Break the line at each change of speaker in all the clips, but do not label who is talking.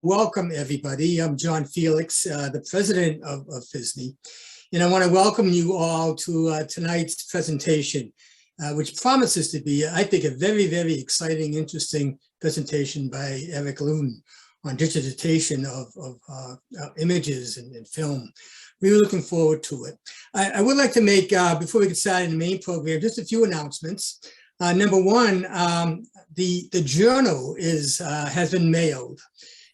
Welcome, everybody. I'm John Felix, the president of PHSNE, and I want to welcome you all to tonight's presentation, which promises to be, I think, a very, very exciting, interesting presentation by Eric Luden on digitization of images and film. Really looking forward to it. I would like to make, before we get started in the main program, just a few announcements. Number one, the journal has been mailed.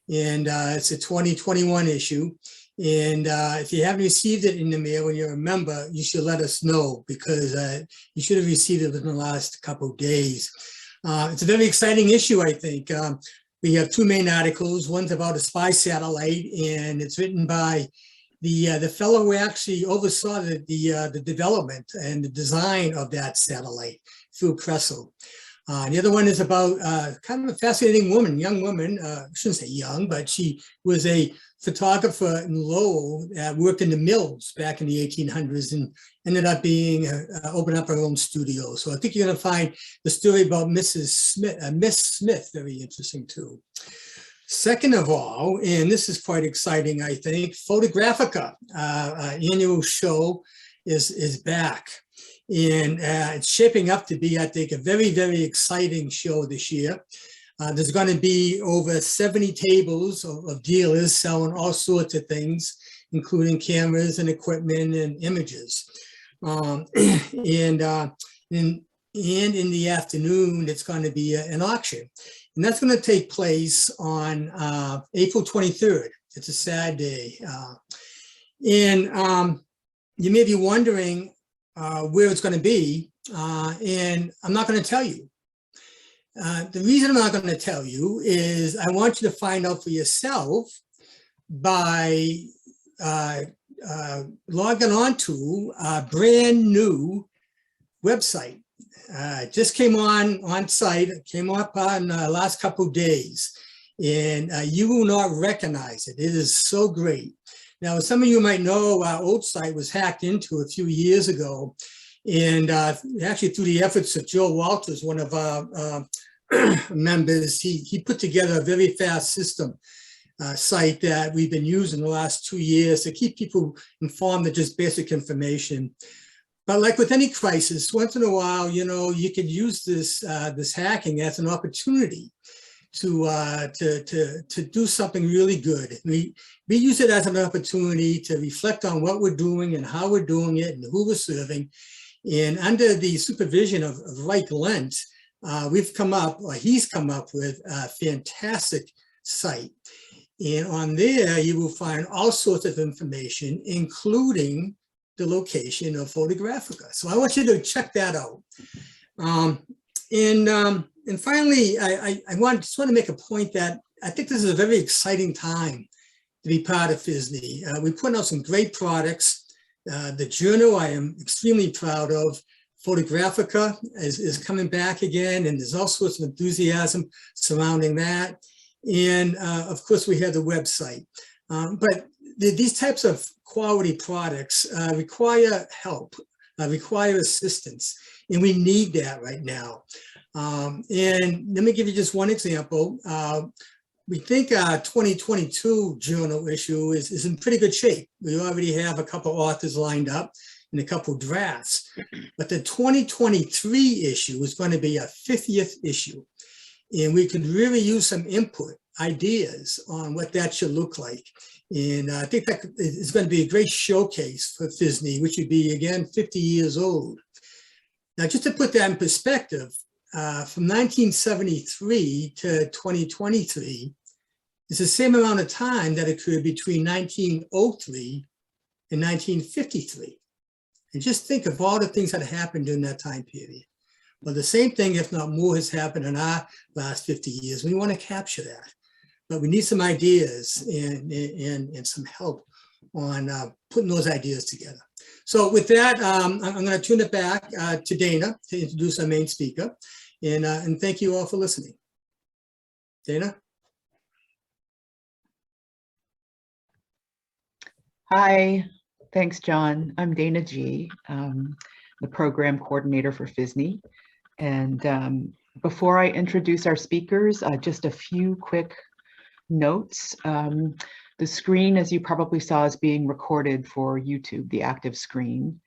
And it's a 2021 issue. And if you haven't received it in the mail and you're a member, you should let us know, because you should have received it within the last couple of days. It's a very exciting issue, I think. We have two main articles. One's about a spy satellite, and it's written by the fellow who actually oversaw the development and the design of that satellite, Phil Kressel. The other one is about kind of a fascinating woman, young woman, I shouldn't say young, but she was a photographer in Lowell that worked in the mills back in the 1800s and ended up opening up her own studio. So I think you're going to find the story about Miss Smith very interesting too. Second of all, and this is quite exciting, I think, Photographica annual show is back. And it's shaping up to be, I think, a very, very exciting show this year. There's going to be over 70 tables of dealers selling all sorts of things, including cameras and equipment and images. And in the afternoon, it's going to be an auction. And that's going to take place on April 23rd. It's a Saturday. And you may be wondering where it's going to be, and I'm not going to tell you. The reason I'm not going to tell you is I want you to find out for yourself by logging on to a brand new website. Just came on site, came up on the last couple of days, and you will not recognize it. It is so great. Now, some of you might know our old site was hacked into a few years ago, and actually through the efforts of Joe Walters, one of our members, he put together a very fast system site that we've been using the last 2 years to keep people informed of just basic information. But like with any crisis, once in a while, you could use this hacking as an opportunity to do something really good. We use it as an opportunity to reflect on what we're doing and how we're doing it and who we're serving. And under the supervision of Reich Lentz, he's come up with a fantastic site. And on there, you will find all sorts of information, including the location of Photographica. So I want you to check that out. And finally, I just want to make a point that I think this is a very exciting time to be part of PHSNE. We're putting out some great products. The journal I am extremely proud of. Photographica is coming back again, and there's all sorts of enthusiasm surrounding that. And of course, we have the website. But these types of quality products require help, require assistance, and we need that right now. And let me give you just one example. We think our 2022 journal issue is in pretty good shape. We already have a couple authors lined up and a couple drafts. But the 2023 issue is going to be a 50th issue. And we could really use some input, ideas on what that should look like. And I think that is going to be a great showcase for PHSNE, which would be, again, 50 years old. Now, just to put that in perspective, from 1973 to 2023 is the same amount of time that occurred between 1903 and 1953. And just think of all the things that happened during that time period. Well, the same thing, if not more, has happened in our last 50 years. We want to capture that, but we need some ideas and some help on putting those ideas together. So with that, I'm going to turn it back to Dana to introduce our main speaker. And thank you all for listening. Dana?
Hi, thanks, John. I'm Dana G, the program coordinator for PHSNE. And before I introduce our speakers, just a few quick notes. The screen, as you probably saw, is being recorded for YouTube, the active screen.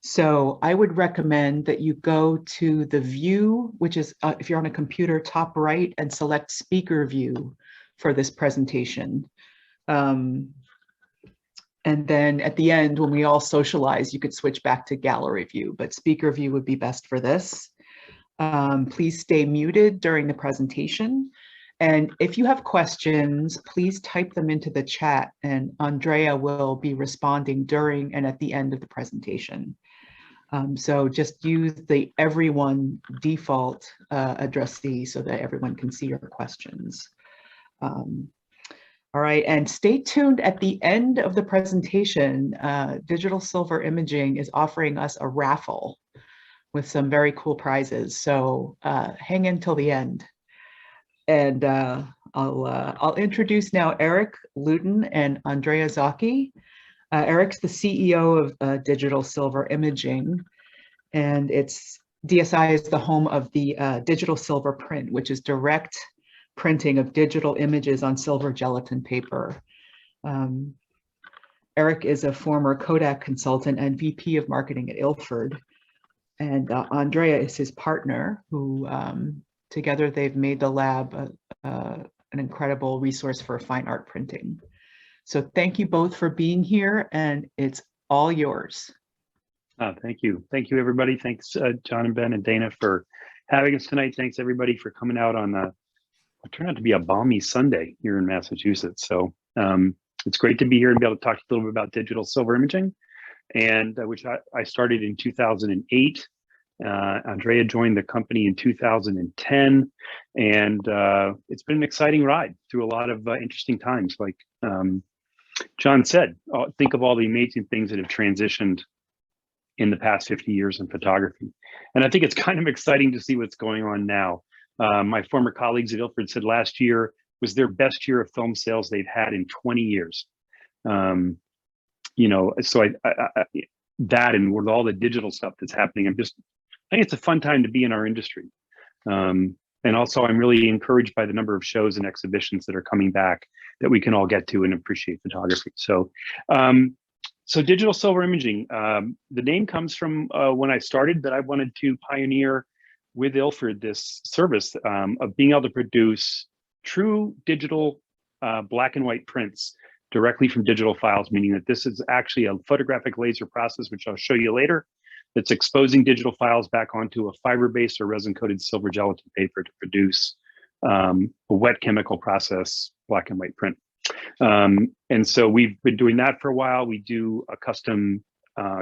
So I would recommend that you go to the view, which is, if you're on a computer, top right, and select speaker view for this presentation. And then at the end, when we all socialize, you could switch back to gallery view, but speaker view would be best for this. Please stay muted during the presentation. And if you have questions, please type them into the chat, and Andrea will be responding during and at the end of the presentation. So just use the everyone default addressee so that everyone can see your questions. All right, and stay tuned at the end of the presentation. Digital Silver Imaging is offering us a raffle with some very cool prizes. So hang in till the end. And I'll introduce now Eric, Luden, and Andrea Zocchi. Eric's the CEO of Digital Silver Imaging, and DSI is the home of the Digital Silver Print, which is direct printing of digital images on silver gelatin paper. Eric is a former Kodak consultant and VP of marketing at Ilford, and Andrea is his partner, who together they've made the lab an incredible resource for fine art printing. So thank you both for being here, and it's all yours.
Thank you. Thank you, everybody. Thanks, John and Ben and Dana, for having us tonight. Thanks, everybody, for coming out on it turned out to be a balmy Sunday here in Massachusetts. So it's great to be here and be able to talk a little bit about digital silver imaging, and which I started in 2008. Andrea joined the company in 2010, and it's been an exciting ride through a lot of interesting times. Like John said, think of all the amazing things that have transitioned in the past 50 years in photography. And I think it's kind of exciting to see what's going on now. My former colleagues at Ilford said last year was their best year of film sales they've had in 20 years. You know, so that, and with all the digital stuff that's happening, I think it's a fun time to be in our industry. And also I'm really encouraged by the number of shows and exhibitions that are coming back that we can all get to and appreciate photography. So, so digital silver imaging, the name comes from when I started, that I wanted to pioneer with Ilford this service of being able to produce true digital black and white prints directly from digital files, meaning that this is actually a photographic laser process, which I'll show you later, that's exposing digital files back onto a fiber-based or resin-coated silver gelatin paper to produce a wet chemical process black and white print. And so we've been doing that for a while. We do a custom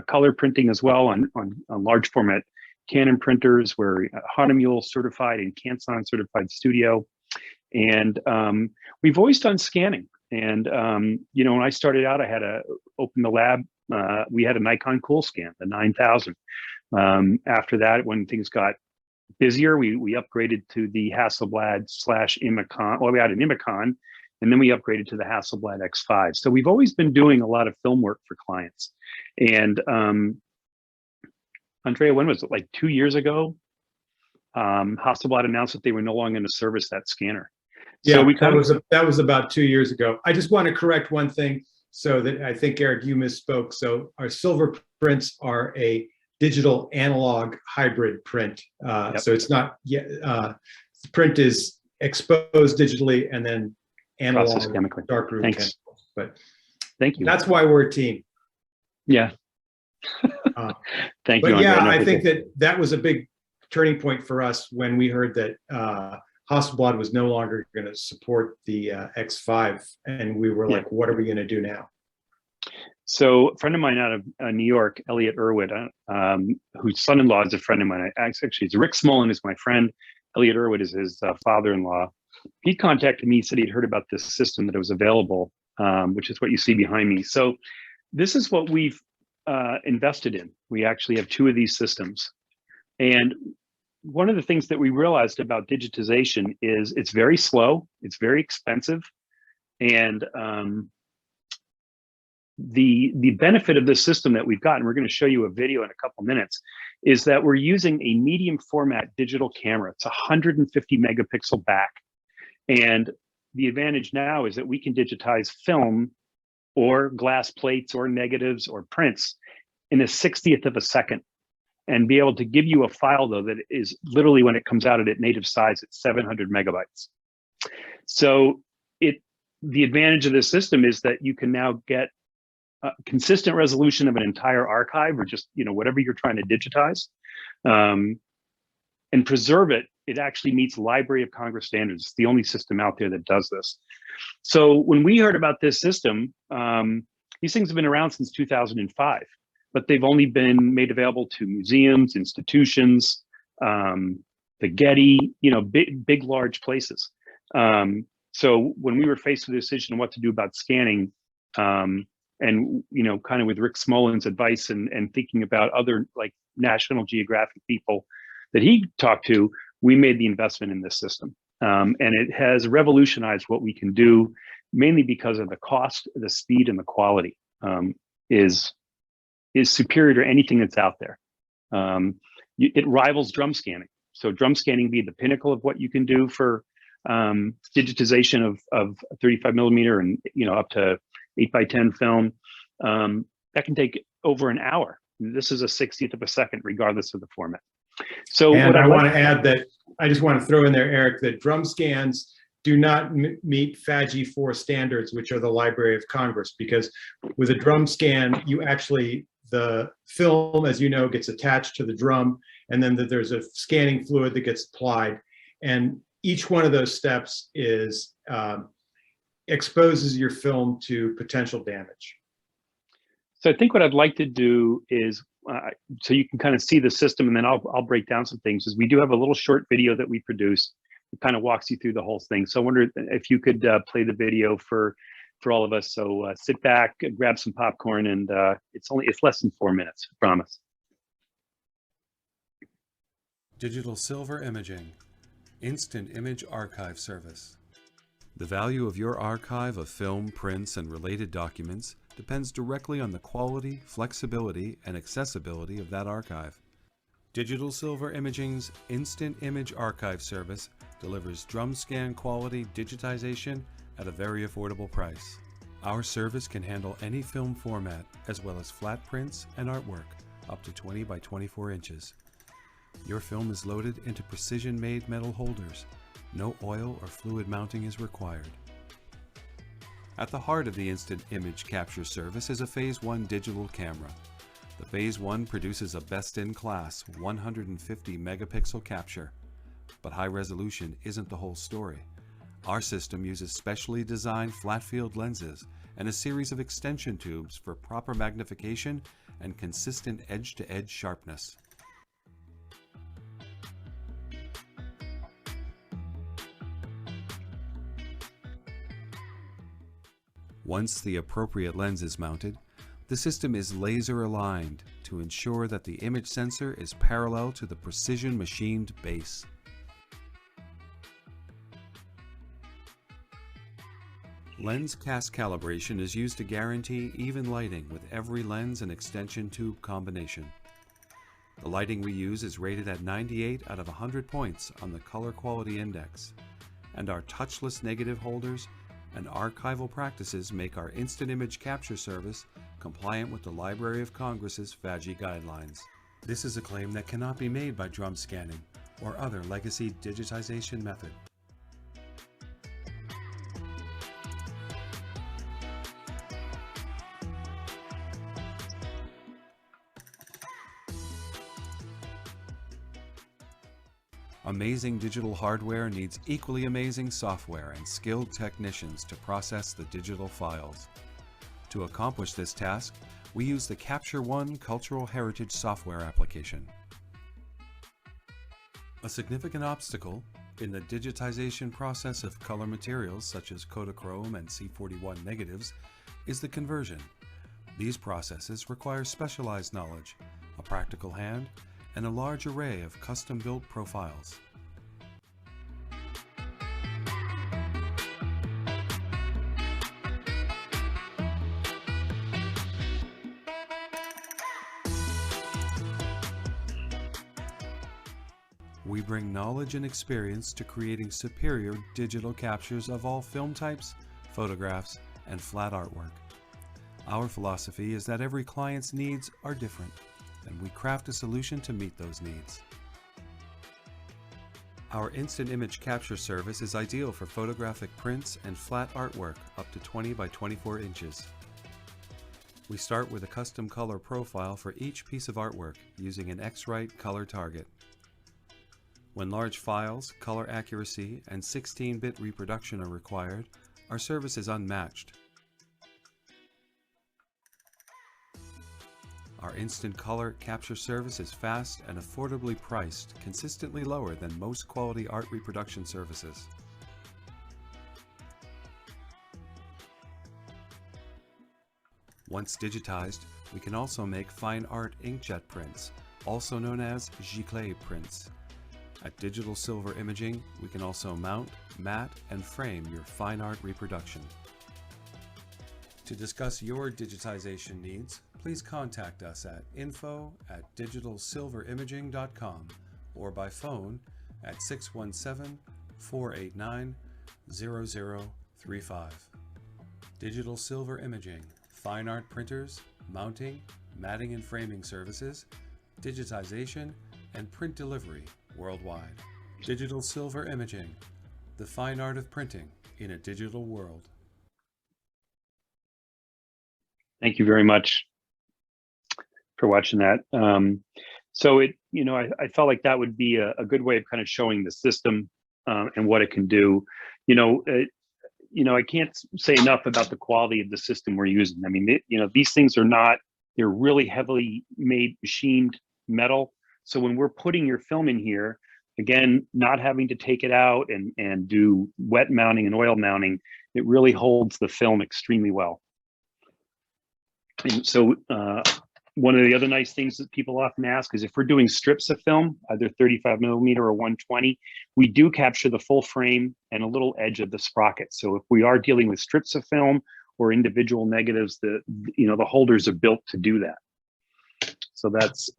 color printing as well on large format Canon printers. We're Hahnemühle certified and Canson certified studio. And we've always done scanning. And, you know, when I started out, I had to open the lab. We had a Nikon Cool Scan, the 9000. After that, when things got busier, we upgraded to the Hasselblad/Imicon. Well, we had an Imicon, and then we upgraded to the Hasselblad X5. So we've always been doing a lot of film work for clients. And Andrea, when was it? Like 2 years ago, Hasselblad announced that they were no longer going to service that scanner.
Yeah,
so
that was about 2 years ago. I just want to correct one thing, so that I think, Eric, you misspoke. So our silver prints are a digital analog hybrid print.
Yep.
So it's not yet, print is exposed digitally and then analog
chemically.
dark room chemicals. But
thank you.
That's why we're a team.
Yeah. Thank you.
But yeah,
Andrea.
I think that was a big turning point for us when we heard that Hasselblad was no longer going to support the X5, and we were like, what are we going to do now?
So a friend of mine out of New York, Elliot Irwood, whose son-in-law is a friend of mine. Actually, it's Rick Smolin is my friend. Elliot Irwood is his father-in-law. He contacted me, said he'd heard about this system that was available, which is what you see behind me. So this is what we've invested in. We actually have 2 of these systems. And one of the things that we realized about digitization is it's very slow, it's very expensive, and the benefit of this system that we've got, and we're going to show you a video in a couple minutes, is that we're using a medium format digital camera. It's 150 megapixel back, and the advantage now is that we can digitize film or glass plates or negatives or prints in a 60th of a second, and be able to give you a file though that is literally, when it comes out at native size, it's 700 megabytes. So the advantage of this system is that you can now get a consistent resolution of an entire archive, or just, you know, whatever you're trying to digitize, and preserve it. It actually meets Library of Congress standards. It's the only system out there that does this. So when we heard about this system, these things have been around since 2005, but they've only been made available to museums, institutions, the Getty, you know, big, large places. So when we were faced with the decision on what to do about scanning, and, you know, kind of with Rick Smolin's advice and thinking about other like National Geographic people that he talked to, we made the investment in this system. And it has revolutionized what we can do, mainly because of the cost, the speed, and the quality is superior to anything that's out there. It rivals drum scanning. So drum scanning be the pinnacle of what you can do for digitization of 35 millimeter and, you know, up to 8x10 film. That can take over an hour. This is a 60th of a second, regardless of the format. So
and
what
I want to add that I just want to throw in there, Eric, that drum scans do not meet FADGI 4 standards, which are the Library of Congress, because with a drum scan, you actually, the film, as you know, gets attached to the drum, and then there's a scanning fluid that gets applied. And each one of those steps is exposes your film to potential damage.
So I think what I'd like to do is, so you can kind of see the system, and then I'll break down some things, is we do have a little short video that we produced. It kind of walks you through the whole thing. So I wonder if you could play the video for all of us. So sit back, grab some popcorn, and it's less than 4 minutes, I promise.
Digital Silver Imaging, Instant Image Archive Service. The value of your archive of film, prints, and related documents depends directly on the quality, flexibility, and accessibility of that archive. Digital Silver Imaging's Instant Image Archive Service delivers drum scan quality digitization at a very affordable price. Our service can handle any film format, as well as flat prints and artwork, up to 20 by 24 inches. Your film is loaded into precision-made metal holders. No oil or fluid mounting is required. At the heart of the Instant Image Capture Service is a Phase 1 digital camera. The Phase 1 produces a best-in-class 150 megapixel capture. But high resolution isn't the whole story. Our system uses specially designed flat-field lenses and a series of extension tubes for proper magnification and consistent edge-to-edge sharpness. Once the appropriate lens is mounted, the system is laser aligned to ensure that the image sensor is parallel to the precision machined base. Lens cast calibration is used to guarantee even lighting with every lens and extension tube combination. The lighting we use is rated at 98 out of 100 points on the Color Quality Index, and our touchless negative holders and archival practices make our instant image capture service compliant with the Library of Congress's FADGI guidelines. This is a claim that cannot be made by drum scanning or other legacy digitization method. Amazing digital hardware needs equally amazing software and skilled technicians to process the digital files. To accomplish this task, we use the Capture One Cultural Heritage software application. A significant obstacle in the digitization process of color materials such as Kodachrome and C41 negatives is the conversion. These processes require specialized knowledge, a practical hand, and a large array of custom-built profiles. We bring knowledge and experience to creating superior digital captures of all film types, photographs, and flat artwork. Our philosophy is that every client's needs are different, and we craft a solution to meet those needs. Our instant image capture service is ideal for photographic prints and flat artwork up to 20 by 24 inches. We start with a custom color profile for each piece of artwork using an X-Rite color target. When large files, color accuracy, and 16-bit reproduction are required, our service is unmatched. Our instant color capture service is fast and affordably priced, consistently lower than most quality art reproduction services. Once digitized, we can also make fine art inkjet prints, also known as giclée prints. At Digital Silver Imaging, we can also mount, mat, and frame your fine art reproduction. To discuss your digitization needs, please contact us at info@digitalsilverimaging.com or by phone at 617-489-0035. Digital Silver Imaging, fine art printers, mounting, matting and framing services, digitization, and print delivery worldwide. Digital Silver Imaging, the fine art of printing in a digital world.
Thank you very much for watching that. So I felt like that would be a good way of kind of showing the system and what it can do. I can't say enough about the quality of the system we're using. I mean, these things they're really heavily made, machined metal. So when we're putting your film in here, again, not having to take it out and do wet mounting and oil mounting, it really holds the film extremely well. And so one of the other nice things that people often ask is if we're doing strips of film, either 35mm or 120, we do capture the full frame and a little edge of the sprocket. So if we are dealing with strips of film or individual negatives, the holders are built to do that. So that's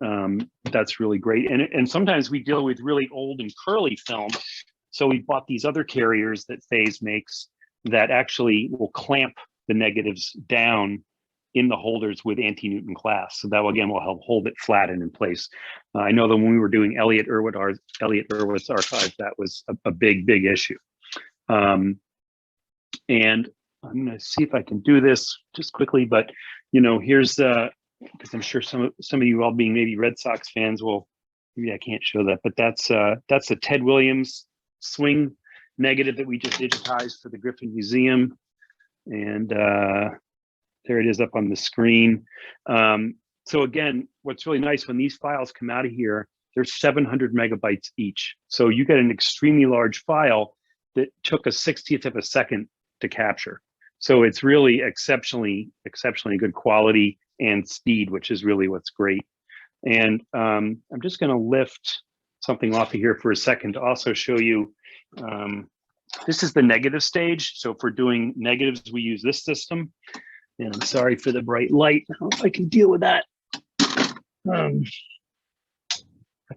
really great. And sometimes we deal with really old and curly film. So we bought these other carriers that Phase makes that actually will clamp the negatives down in the holders with anti-Newton glass. So that again will help hold it flat and in place. I know that when we were doing Elliott Erwitt's archive, that was a big issue. And I'm gonna see if I can do this just quickly, but here's because I'm sure some of you all being maybe Red Sox fans will, maybe I can't show that, but that's the Ted Williams swing negative that we just digitized for the Griffin Museum. And there it is up on the screen. So again, what's really nice when these files come out of here, they're 700 megabytes each. So you get an extremely large file that took a 60th of a second to capture. So it's really exceptionally good quality and speed, which is really what's great. And I'm just going to lift something off of here for a second to also show you. This is the negative stage. So if we're doing negatives, we use this system. And I'm sorry for the bright light. I don't know if I can deal with that. Not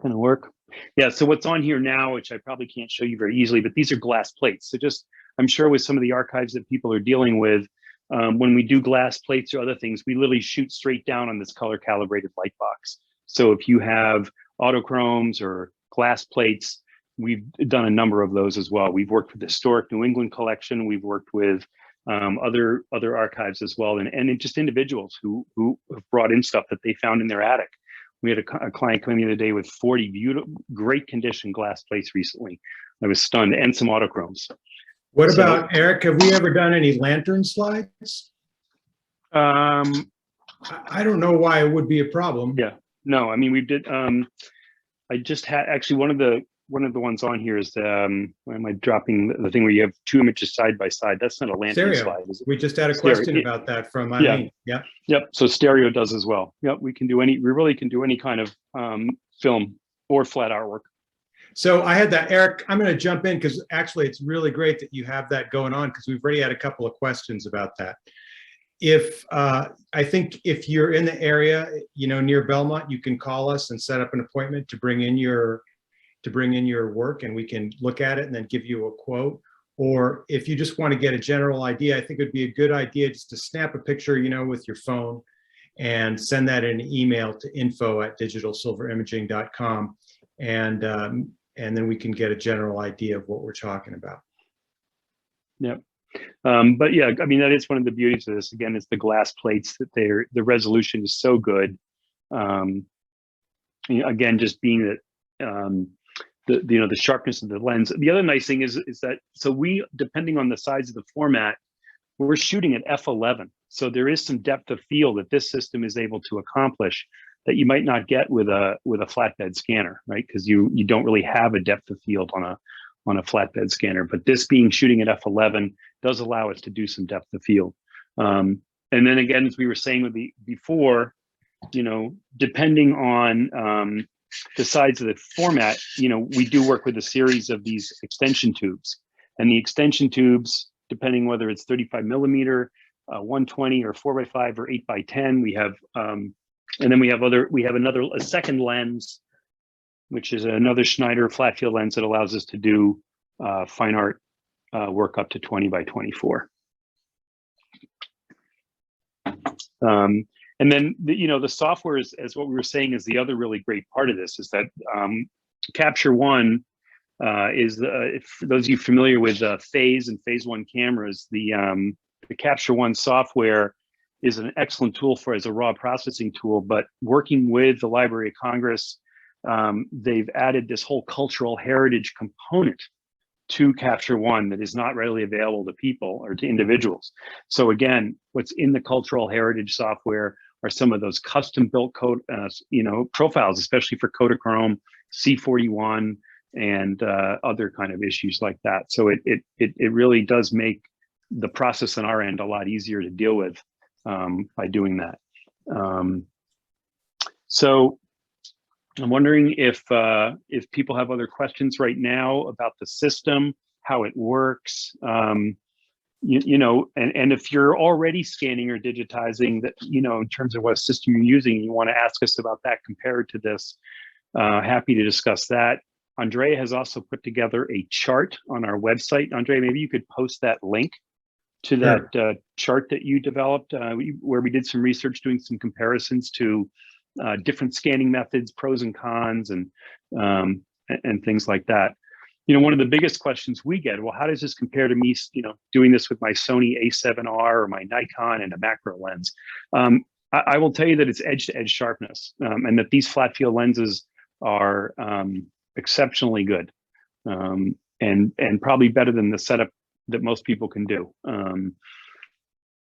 going to work. Yeah, so what's on here now, which I probably can't show you very easily, but these are glass plates. So just, I'm sure with some of the archives that people are dealing with, when we do glass plates or other things, we literally shoot straight down on this color calibrated light box. So if you have autochromes or glass plates, we've done a number of those as well. We've worked with the Historic New England collection. We've worked with other archives as well, and just individuals who have brought in stuff that they found in their attic. We had a client come in the other day with 40 beautiful, great condition glass plates recently. I was stunned, and some autochromes.
What about, Eric, have we ever done any lantern slides? I don't know why it would be a problem.
Yeah, no, I mean, we did, I just had, actually one of the ones on here is, why am I dropping the thing where you have two images side by side? That's not a lantern slide, is it?
We just had a question about that from Eileen.
Yeah. Yep, so stereo does as well. Yep, we really can do any kind of film or flat artwork.
So I had that, Eric, I'm going to jump in because actually it's really great that you have that going on because we've already had a couple of questions about that. If I think if you're in the area, near Belmont, you can call us and set up an appointment to bring to bring in your work and we can look at it and then give you a quote. Or if you just want to get a general idea, I think it would be a good idea just to snap a picture, you know, with your phone and send that in an email to info@digitalsilverimaging.com. And then we can get a general idea of what we're talking about.
Yep. But yeah, I mean, that is one of the beauties of this. Again, it's the glass plates that the resolution is so good. You know, again, just being that the sharpness of the lens. The other nice thing is that, so we, depending on the size of the format, we're shooting at f11. So there is some depth of field that this system is able to accomplish that you might not get with a flatbed scanner, right? Because you don't really have a depth of field on a flatbed scanner. But this being shooting at f11 does allow us to do some depth of field. And then again, as we were saying before, you know, depending on the size of the format, you know, we do work with a series of these extension tubes, and the extension tubes, depending whether it's 35 millimeter, 120 or 4x5 or 8x10, we have, and then we have a second lens, which is another Schneider flat field lens that allows us to do fine art work up to 20x24. And then the software is, as what we were saying, is the other really great part of this, is that Capture One is for those of you familiar with Phase and Phase One cameras, the Capture One software is an excellent tool as a raw processing tool. But working with the Library of Congress, they've added this whole cultural heritage component to Capture One that is not readily available to people or to individuals. So again, what's in the cultural heritage software are some of those custom-built code, profiles, especially for Kodachrome, C41, and other kind of issues like that. So it really does make the process on our end a lot easier to deal with by doing that. So I'm wondering if people have other questions right now about the system, how it works, and if you're already scanning or digitizing, that, you know, in terms of what system you're using, you want to ask us about that compared to this. Happy to discuss that. Andrea has also put together a chart on our website. Andrea, maybe you could post that link to that chart that you developed, where we did some research doing some comparisons to different scanning methods, pros and cons, and things like that. You know, one of the biggest questions we get, well, how does this compare to me, you know, doing this with my Sony A7R or my Nikon and a macro lens? I will tell you that it's edge-to-edge sharpness, and that these flat field lenses are exceptionally good, and probably better than the setup that most people can do. And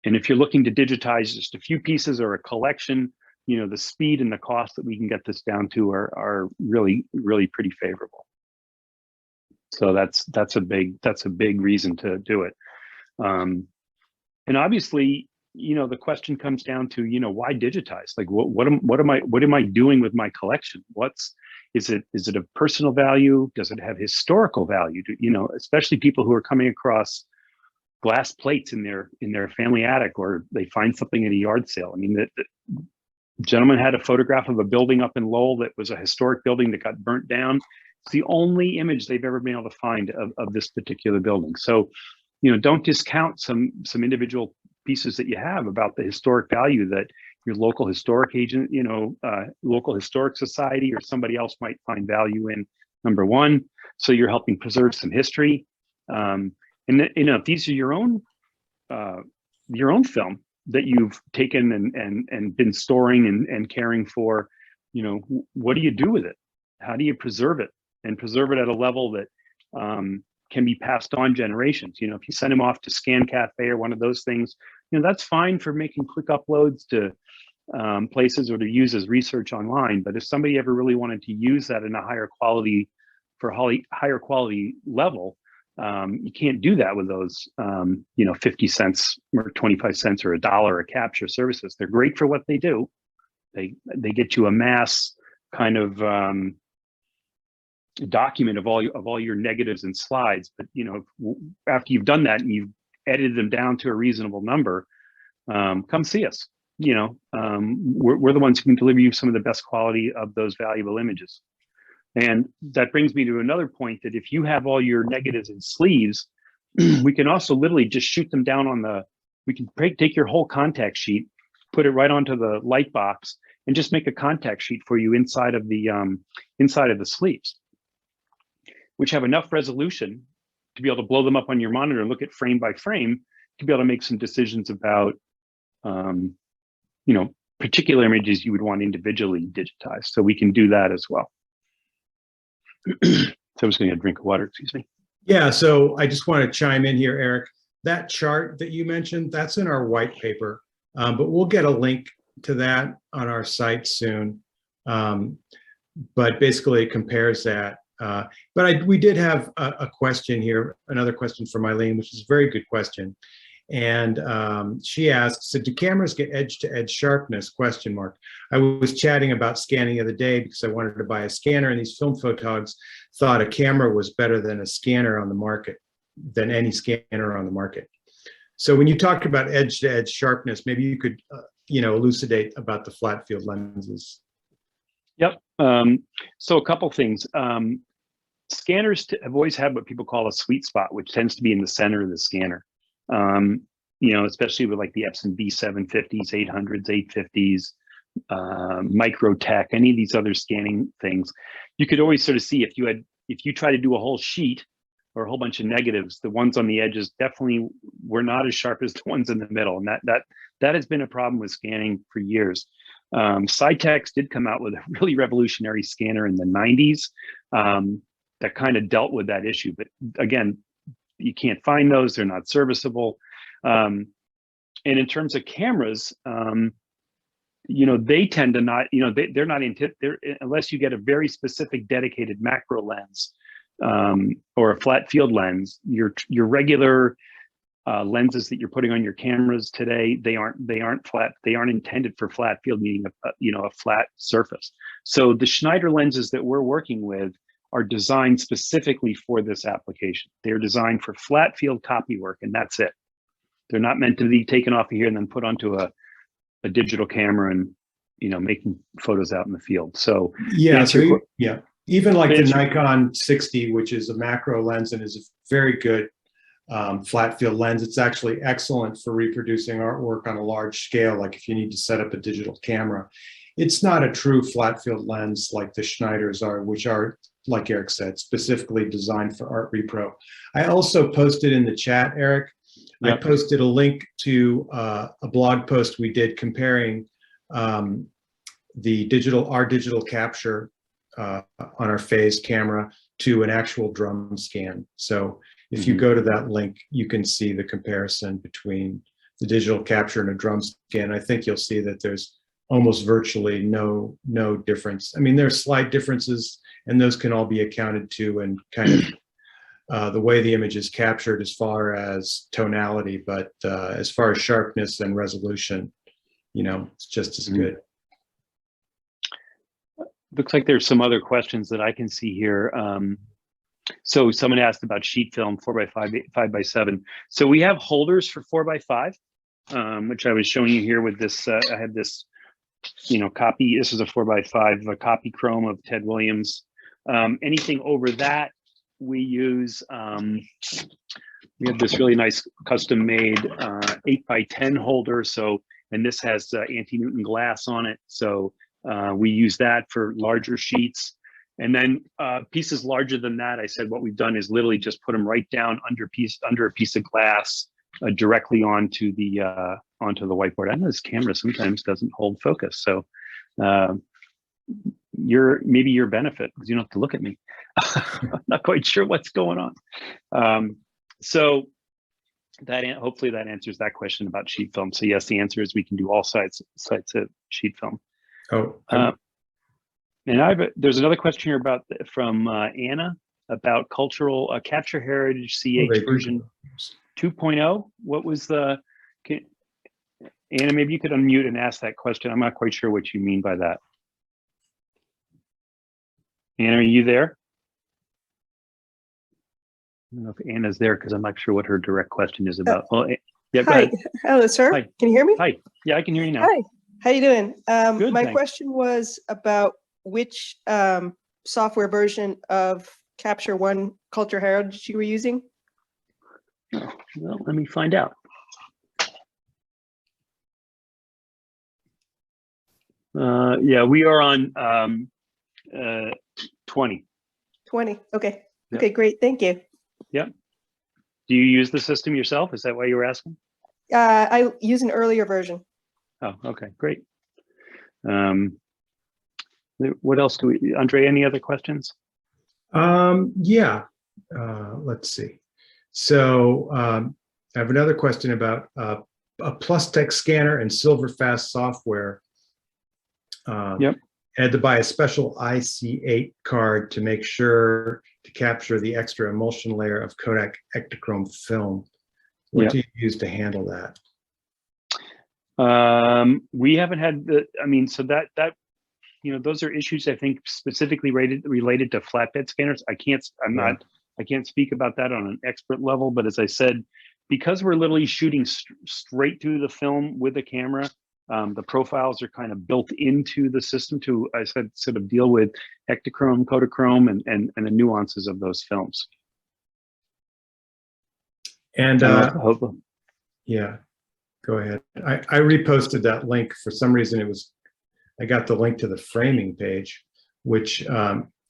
if you're looking to digitize just a few pieces or a collection, you know, the speed and the cost that we can get this down to are really, really pretty favorable. So that's a big reason to do it. And obviously, you know, the question comes down to, you know, why digitize? Like, what am I doing with my collection? Is it a personal value? Does it have historical value? You know, especially people who are coming across glass plates in their family attic, or they find something at a yard sale. I mean, the gentleman had a photograph of a building up in Lowell that was a historic building that got burnt down. It's the only image they've ever been able to find of this particular building. So, you know, don't discount some individual pieces that you have about the historic value that your local historic agent, you know, local historic society or somebody else might find value in, number one. So you're helping preserve some history. And you know, if these are your own film that you've taken and been storing and caring for, you know, what do you do with it? How do you preserve it, and preserve it at a level that can be passed on generations? You know, if you send them off to Scan Cafe or one of those things, you know, that's fine for making quick uploads to places or to use as research online. But if somebody ever really wanted to use that in a higher quality level, you can't do that with those, you know, 50 cents or 25 cents or $1 a capture services. They're great for what they do. They get you a mass kind of document of all your negatives and slides. But, you know, after you've done that and you've edited them down to a reasonable number, come see us. You know, we're the ones who can deliver you some of the best quality of those valuable images. And that brings me to another point, that if you have all your negatives in sleeves, we can also literally just shoot them down on we can take your whole contact sheet, put it right onto the light box, and just make a contact sheet for you inside of the sleeves, which have enough resolution to be able to blow them up on your monitor and look at frame by frame to be able to make some decisions about, particular images you would want individually digitized. So we can do that as well. So I'm just going to get a drink of water, excuse me.
Yeah, so I just want to chime in here, Eric. That chart that you mentioned, that's in our white paper, but we'll get a link to that on our site soon. But basically it compares that. But we did have a question here, another question from Eileen, which is a very good question. And she asks, so do cameras get edge-to-edge sharpness, ? I was chatting about scanning the other day because I wanted to buy a scanner, and these film photogs thought a camera was better than a scanner on the market, than any scanner on the market. So when you talk about edge-to-edge sharpness, maybe you could, elucidate about the flat field lenses.
Yep. So a couple things. Scanners have always had what people call a sweet spot, which tends to be in the center of the scanner. Especially with like the Epson B750s, 800s, 850s, Microtech, any of these other scanning things, you could always sort of see if you try to do a whole sheet or a whole bunch of negatives, the ones on the edges definitely were not as sharp as the ones in the middle. And that has been a problem with scanning for years. Cytex did come out with a really revolutionary scanner in the 90s that kind of dealt with that issue. But again, you can't find those, they're not serviceable. And in terms of cameras, they tend to not, they're not unless you get a very specific dedicated macro lens or a flat field lens. Your regular lenses that you're putting on your cameras today, they aren't flat. They aren't intended for flat field, meaning a flat surface. So the Schneider lenses that we're working with are designed specifically for this application. They're designed for flat field copy work, and that's it. They're not meant to be taken off of here and then put onto a digital camera and making photos out in the field. So
yeah, even like the Nikon 60, which is a macro lens and is a very good flat field lens. It's actually excellent for reproducing artwork on a large scale, like if you need to set up a digital camera. It's not a true flat field lens like the Schneiders are, which are, like Eric said, specifically designed for art repro. I also posted in the chat, Eric, I posted a link to a blog post we did comparing our digital capture on our phase camera to an actual drum scan. So if you go to that link, you can see the comparison between the digital capture and a drum scan. I think you'll see that there's almost virtually no difference. I mean, there's slight differences, and those can all be accounted to and kind of the way the image is captured as far as tonality, but as far as sharpness and resolution, it's just as good.
Looks like there's some other questions that I can see here. So someone asked about sheet film 4x5, 5x7. So we have holders for 4x5, which I was showing you here with this. I have this, copy. This is a 4x5, a copy chrome of Ted Williams. Anything over that, we use. We have this really nice custom made 8x10 holder. So, and this has anti-Newton glass on it. So we use that for larger sheets. And then pieces larger than that, I said what we've done is literally just put them right down under a piece of glass directly onto the whiteboard. I know this camera sometimes doesn't hold focus, so maybe your benefit because you don't have to look at me. I'm not quite sure what's going on. So that hopefully that answers that question about sheet film. So yes, the answer is we can do all sides of sheet film. And there's another question here from Anna about cultural capture heritage CH version 2.0. What was Anna, maybe you could unmute and ask that question. I'm not quite sure what you mean by that. Anna, are you there? I don't know if Anna's there because I'm not sure what her direct question is about. Well, yeah, go ahead.
Hello, sir.
Hi.
Can you hear me?
Hi. Yeah, I can hear you now.
Hi. How you doing?
Good,
my
thanks.
question was about which software version of Capture One Culture Heritage you were using?
Oh, well, let me find out. Yeah, we are on 20.
20. Okay.
Yep.
Okay, great. Thank you.
Yep. Do you use the system yourself? Is that why you were asking?
I use an earlier version.
Oh, okay, great. What else do we, Andre, any other questions?
Yeah, let's see. So I have another question about a PlusTech scanner and SilverFast software.
Yep.
I had to buy a special IC8 card to make sure to capture the extra emulsion layer of Kodak Ektachrome film. What
Yep.
do you use to handle that?
We haven't had the, I mean, so that, you know, those are issues I think specifically related to flatbed scanners. I can't speak about that on an expert level, but as I said, because we're literally shooting straight through the film with the camera, the profiles are kind of built into the system to, I said, sort of deal with Ektachrome, Kodachrome, and the nuances of those films.
And
Yeah.
Go ahead. I reposted that link. For some reason, I got the link to the framing page, which,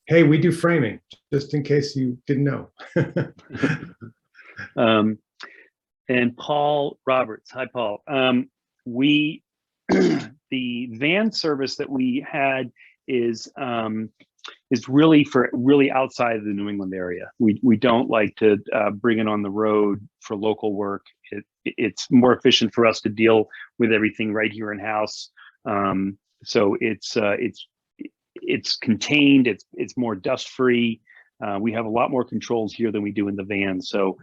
hey, we do framing, just in case you didn't know.
And Paul Roberts, hi, Paul. The van service that we had is really for outside of the New England area. We don't like to bring it on the road for local work. It's more efficient for us to deal with everything right here in house. So it's contained. It's more dust free. We have a lot more controls here than we do in the van. So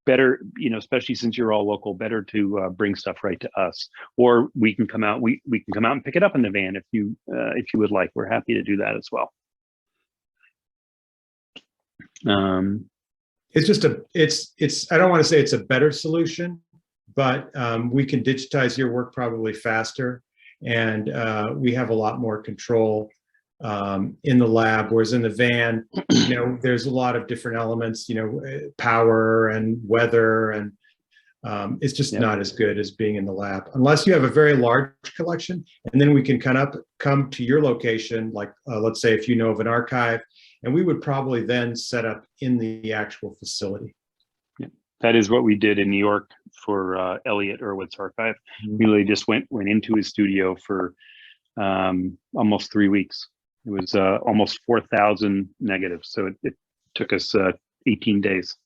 better, you know, especially since you're all local, better to bring stuff right to us, or we can come out. We can come out and pick it up in the van if you would like. We're happy to do that as well.
It's just I don't want to say it's a better solution, but we can digitize your work probably faster, and we have a lot more control in the lab, whereas in the van, you know, there's a lot of different elements, you know, power and weather, and it's just not as good as being in the lab, unless you have a very large collection, and then we can come to your location, like let's say if you know of an archive, and we would probably then set up in the actual facility.
Yeah, that is what we did in New York for Elliot Irwit's archive. We really just went into his studio for almost 3 weeks. It was almost 4,000 negatives, so it took us 18 days.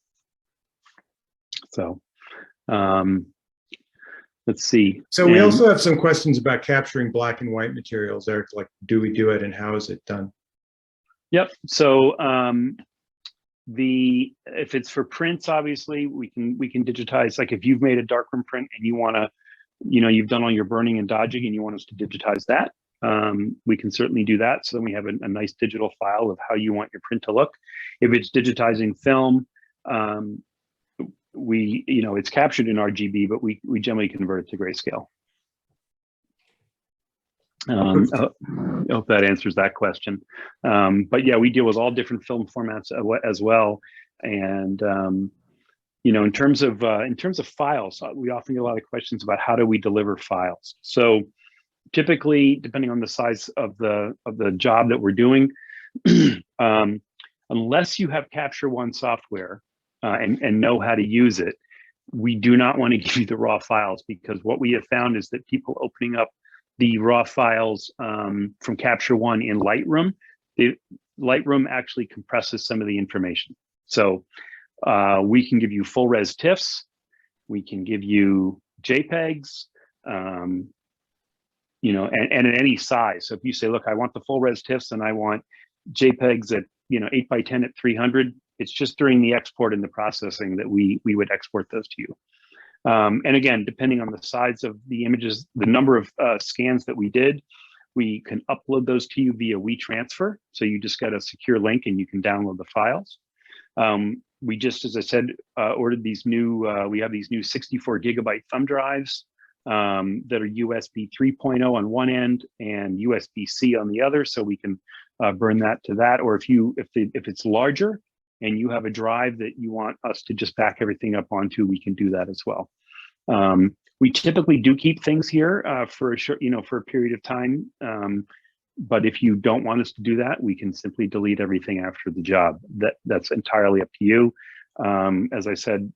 So let's see.
So we also have some questions about capturing black and white materials, Eric, like do we do it and how is it done?
Yep. So if it's for prints, obviously we can digitize. Like if you've made a darkroom print and you want to, you know, you've done all your burning and dodging and you want us to digitize that, we can certainly do that. So then we have a nice digital file of how you want your print to look. If it's digitizing film, you know, it's captured in RGB, but we generally convert it to grayscale. I hope that answers that question. But yeah, we deal with all different film formats as well. And you know, in terms of files, we often get a lot of questions about how do we deliver files. So typically, depending on the size of the job that we're doing, unless you have Capture One software and know how to use it, we do not want to give you the raw files, because what we have found is that people opening up the raw files from Capture One in Lightroom, Lightroom actually compresses some of the information. So we can give you full res TIFFs, we can give you JPEGs, you know, and at any size. So if you say, look, I want the full res TIFFs and I want JPEGs at, you know, 8x10 at 300, it's just during the export and the processing that we would export those to you. And again, depending on the size of the images, the number of scans that we did, we can upload those to you via WeTransfer. So you just got a secure link and you can download the files. We just, as I said, ordered these new, we have these new 64 gigabyte thumb drives that are USB 3.0 on one end and USB-C on the other. So we can burn that to that. Or if it's larger and you have a drive that you want us to just back everything up onto, we can do that as well. We typically do keep things here for a short, for a period of time. But if you don't want us to do that, we can simply delete everything after the job. That's entirely up to you. As I said,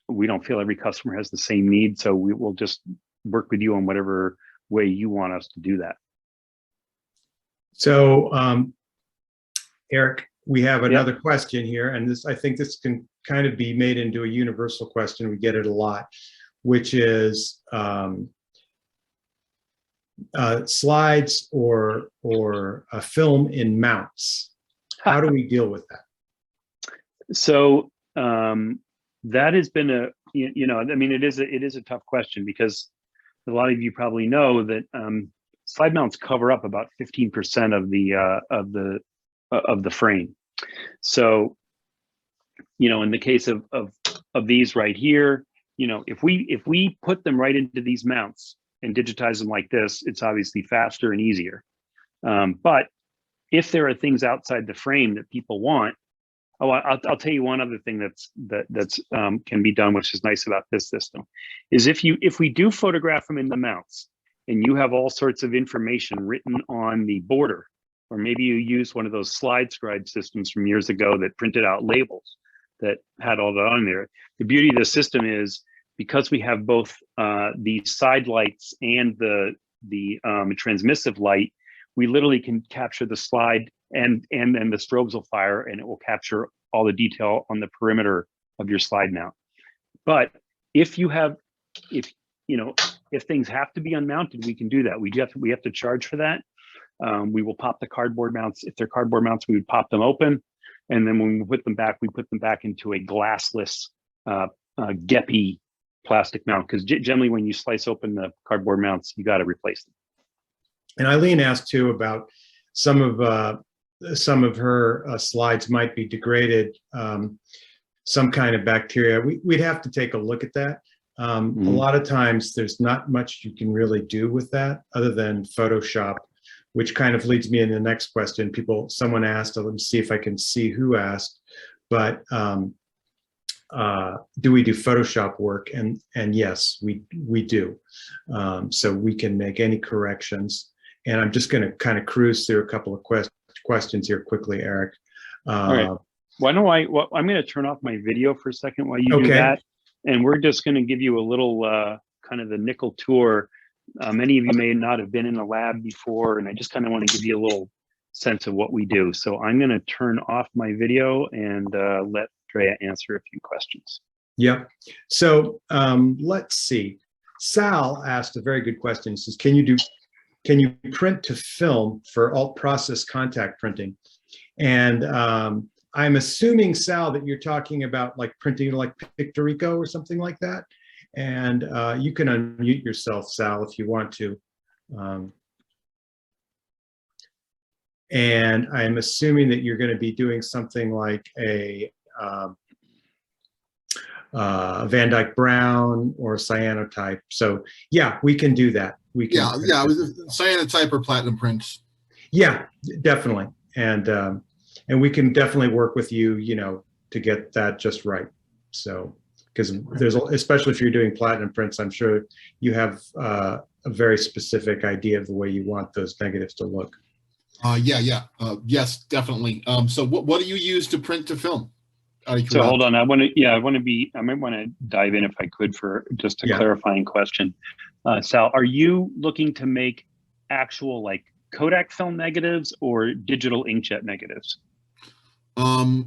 we don't feel every customer has the same need, so we will just work with you on whatever way you want us to do that.
So, Eric, we have another question here, and I think this can kind of be made into a universal question. We get it a lot, which is slides or a film in mounts. How do we deal with that?
So that has been a, I mean, it is a tough question, because a lot of you probably know that slide mounts cover up about 15% of the frame. So, in the case of these right here, if we put them right into these mounts and digitize them like this, it's obviously faster and easier. But if there are things outside the frame that people want, I'll tell you one other thing that's can be done, which is nice about this system, is if we do photograph them in the mounts and you have all sorts of information written on the border, or maybe you use one of those slide scribe systems from years ago that printed out labels that had all that on there. The beauty of the system is, because we have both the side lights and the transmissive light, we literally can capture the slide and then the strobes will fire, and it will capture all the detail on the perimeter of your slide mount. But if things have to be unmounted, we can do that. We have to charge for that. We will pop the cardboard mounts. If they're cardboard mounts, we would pop them open, and then when we put them back into a glassless Geppy plastic mount, because generally when you slice open the cardboard mounts, you got to replace them.
And Eileen asked too about some of her slides might be degraded, some kind of bacteria. We'd have to take a look at that. A lot of times there's not much you can really do with that other than Photoshop, which kind of leads me into the next question. Someone asked, let me see if I can see who asked, but do we do Photoshop work? And yes, we do. So we can make any corrections. And I'm just going to kind of cruise through a couple of questions here quickly, Eric.
All right. I'm going to turn off my video for a second while you do that. And we're just going to give you a little kind of the nickel tour. Many of you may not have been in the lab before, and I just kind of want to give you a little sense of what we do. So I'm going to turn off my video and let Andrea answer a few questions.
Yep. So let's see. Sal asked a very good question. He says, can you print to film for alt process contact printing? And I'm assuming, Sal, that you're talking about like printing like Pictorico or something like that. And you can unmute yourself, Sal, if you want to. And I'm assuming that you're going to be doing something like a Van Dyke Brown or cyanotype. So yeah, we can do that. We can.
Yeah, cyanotype or platinum prints.
Yeah, definitely. And we can definitely work with you, to get that just right. So, because especially if you're doing platinum prints, I'm sure you have a very specific idea of the way you want those negatives to look.
Yes, definitely. So what do you use to print to film?
So hold on, I might want to dive in if I could for just a clarifying question. Sal, are you looking to make actual like Kodak film negatives or digital inkjet negatives?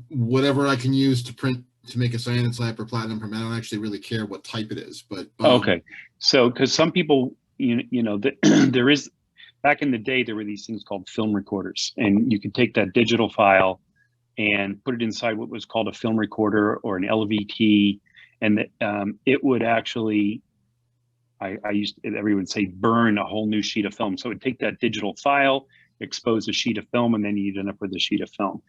Whatever I can use to print to make a cyanotype or platinum print. I don't actually really care what type it is, but
okay. So because some people, there is, back in the day, there were these things called film recorders, and you could take that digital file and put it inside what was called a film recorder or an LVT, and it would actually, everyone would say, burn a whole new sheet of film. So it would take that digital file, expose a sheet of film, and then you'd end up with a sheet of film.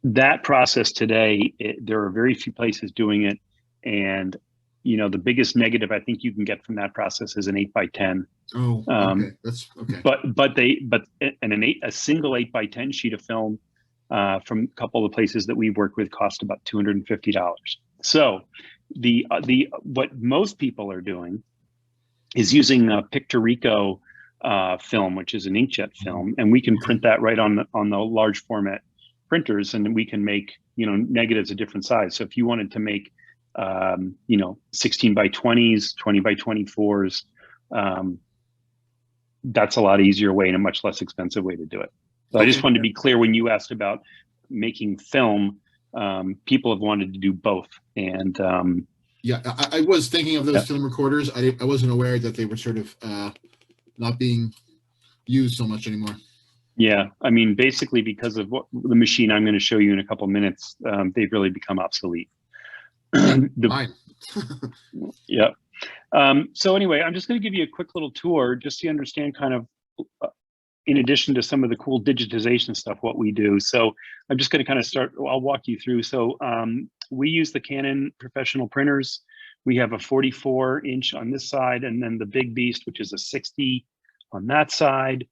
That process today, there are very few places doing it, and you know, the biggest negative I think you can get from that process is an 8x10.
Oh, okay, that's okay.
A single 8x10 sheet of film from a couple of the places that we work with cost about $250. So what most people are doing is using Pictorico film, which is an inkjet film, and we can print that right on the large format printers, and then we can make, you know, negatives of different size. So if you wanted to make, you know, 16x20s, 20x24s, that's a lot easier way and a much less expensive way to do it. So I just wanted to be clear, when you asked about making film, people have wanted to do both. And
yeah, I was thinking of those film recorders. I wasn't aware that they were sort of not being used so much anymore.
Yeah, I mean, basically because of what the machine I'm going to show you in a couple of minutes, they've really become obsolete.
Fine.
Yeah. So anyway, I'm just going to give you a quick little tour just so you understand kind of, in addition to some of the cool digitization stuff, what we do. So I'm just going to kind of start, I'll walk you through. So we use the Canon professional printers. We have a 44-inch on this side, and then the big beast, which is a 60 on that side.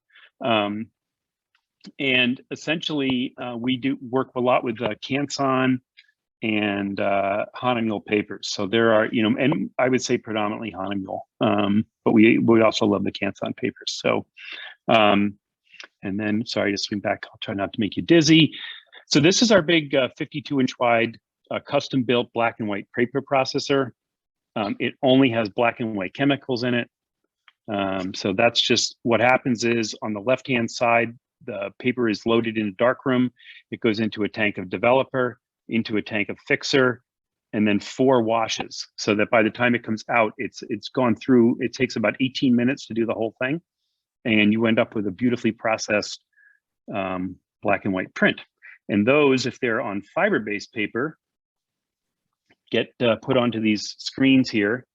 And essentially, we do work a lot with Canson and Hahnemühle papers. So there are, you know, and I would say predominantly Hahnemühle, but we also love the Canson papers. So, and then, sorry, to swing back, I'll try not to make you dizzy. So this is our big 52-inch wide custom built black and white paper processor. It only has black and white chemicals in it. So that's just what happens is on the left-hand side, the paper is loaded in a darkroom. It goes into a tank of developer, into a tank of fixer, and then 4 washes. So that by the time it comes out, it's gone through, it takes about 18 minutes to do the whole thing. And you end up with a beautifully processed black and white print. And those, if they're on fiber-based paper, get put onto these screens here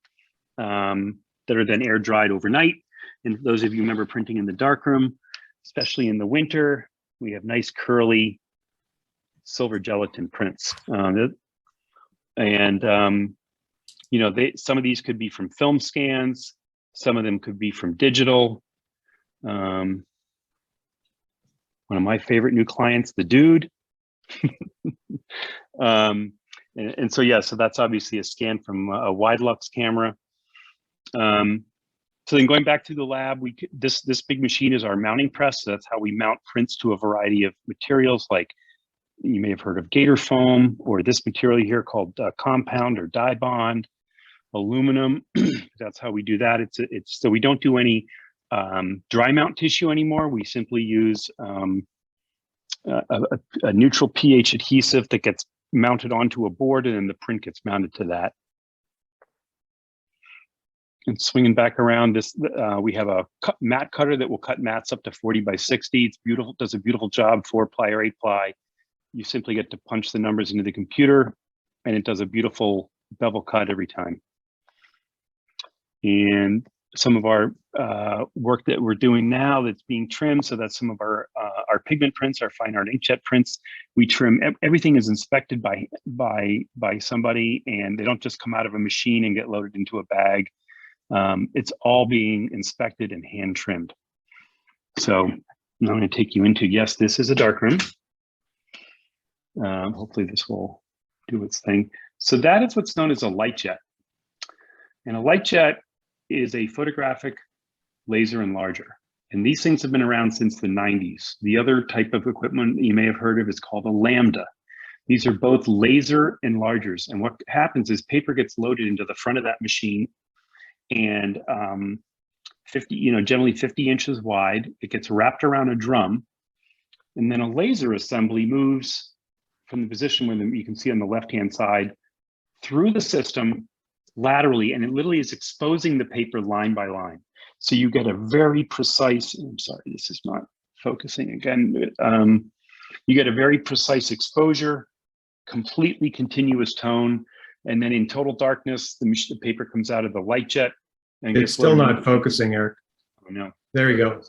that are then air dried overnight. And those of you remember printing in the darkroom, especially in the winter, we have nice curly silver gelatin prints. You know, some of these could be from film scans, some of them could be from digital. One of my favorite new clients, the Dude. And so, yeah, so that's obviously a scan from a wide lux camera. So then going back to the lab, this big machine is our mounting press. So that's how we mount prints to a variety of materials, like you may have heard of gator foam, or this material here called compound or dye bond, aluminum. That's how we do that. It's so we don't do any dry mount tissue anymore. We simply use a neutral pH adhesive that gets mounted onto a board, and then the print gets mounted to that. And swinging back around this, we have a mat cutter that will cut mats up to 40x60. It's beautiful, does a beautiful job, 4-ply or 8-ply. You simply get to punch the numbers into the computer, and it does a beautiful bevel cut every time. And some of our work that we're doing now that's being trimmed, so that's some of our pigment prints, our fine art inkjet prints. We trim, everything is inspected by somebody, and they don't just come out of a machine and get loaded into a bag. It's all being inspected and hand trimmed. So I'm going to take you into, yes, this is a darkroom. Hopefully this will do its thing. So that is what's known as a light jet. And a light jet is a photographic laser enlarger. And these things have been around since the 90s. The other type of equipment you may have heard of is called a lambda. These are both laser enlargers. And what happens is paper gets loaded into the front of that machine, and 50, you know, generally 50 inches wide. It gets wrapped around a drum, and then a laser assembly moves from the position where you can see on the left-hand side through the system laterally, and it literally is exposing the paper line by line. So you get a very precise, I'm sorry, this is not focusing again. You get a very precise exposure, completely continuous tone, and then in total darkness, the paper comes out of the light jet. And
it's still not focusing, Eric.
Oh, no.
There you go.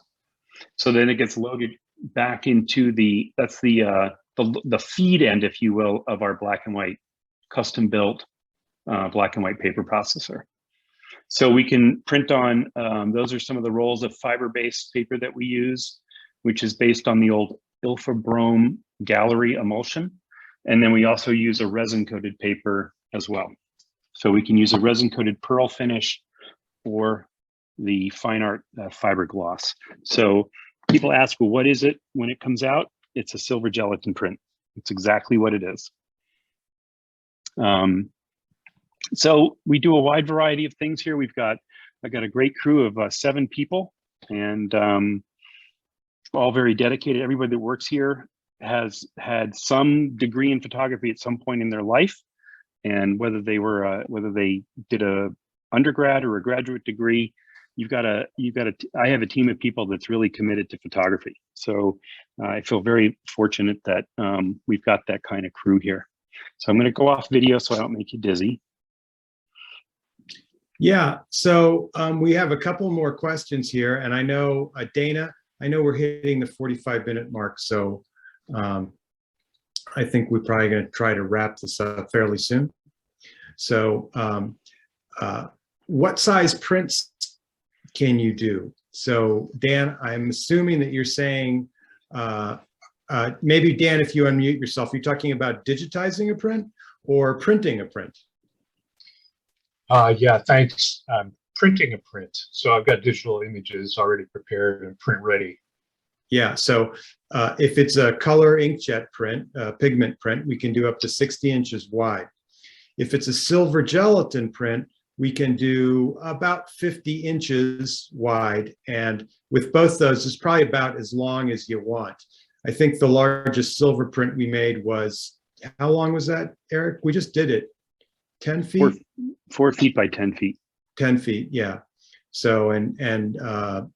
So then it gets loaded back into that's the feed end, if you will, of our black and white custom built black and white paper processor. So we can print on, those are some of the rolls of fiber-based paper that we use, which is based on the old Ilfebrome gallery emulsion. And then we also use a resin-coated paper as well. So we can use a resin-coated pearl finish or the fine art fiber gloss. So people ask, well, what is it when it comes out? It's a silver gelatin print. It's exactly what it is. So we do a wide variety of things here. I got a great crew of 7 people, and all very dedicated. Everybody that works here has had some degree in photography at some point in their life, and whether they did a undergrad or a graduate degree, I have a team of people that's really committed to photography. So I feel very fortunate that we've got that kind of crew here. So I'm going to go off video so I don't make you dizzy.
Yeah, so we have a couple more questions here, and I know, Dana, I know we're hitting the 45-minute mark, so I think we're probably going to try to wrap this up fairly soon. So what size prints can you do? So Dan, I'm assuming that you're saying, maybe Dan, if you unmute yourself, you're talking about digitizing a print or printing a print?
Yeah, thanks. Printing a print. So I've got digital images already prepared and print ready.
Yeah, so if it's a color inkjet print, pigment print, we can do up to 60 inches wide. If it's a silver gelatin print, we can do about 50 inches wide. And with both those, it's probably about as long as you want. I think the largest silver print we made was, how long was that, Eric? We just did it. 10 feet?
4 feet by 10 feet.
10 feet, yeah. So, and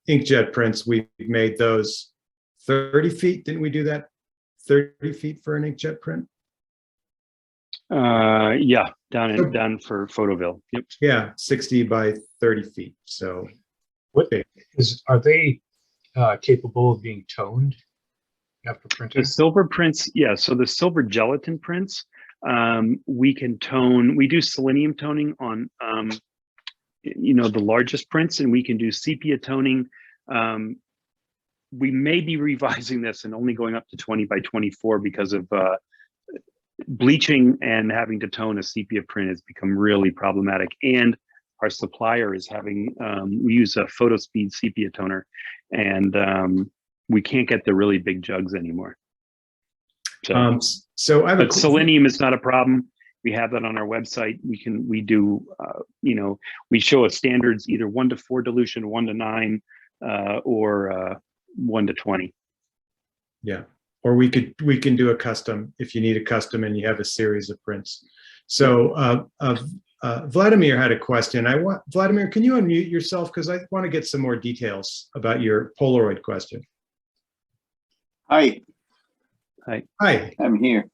inkjet prints, we made those 30 feet. Didn't we do that? 30 feet for an inkjet print?
Yeah, down for Photoville. Yep.
Yeah, 60 by 30 feet. So
Are they capable of being toned after printing?
The silver prints, yeah. So the silver gelatin prints, we can tone. We do selenium toning on, the largest prints, and we can do sepia toning. We may be revising this and only going up to 20 by 24 because of bleaching and having to tone a sepia print has become really problematic. And our supplier is having, we use a photo speed sepia toner, and we can't get the really big jugs anymore.
So I have
but selenium is not a problem. We have that on our website. We do, we show a standards, either 1:4 dilution, 1:9, or 1:20.
Yeah, or we can do a custom if you need a custom and you have a series of prints. So Vladimir had a question. Vladimir, can you unmute yourself? Because I want to get some more details about your Polaroid question.
Hi.
Hi.
Hi.
I'm here.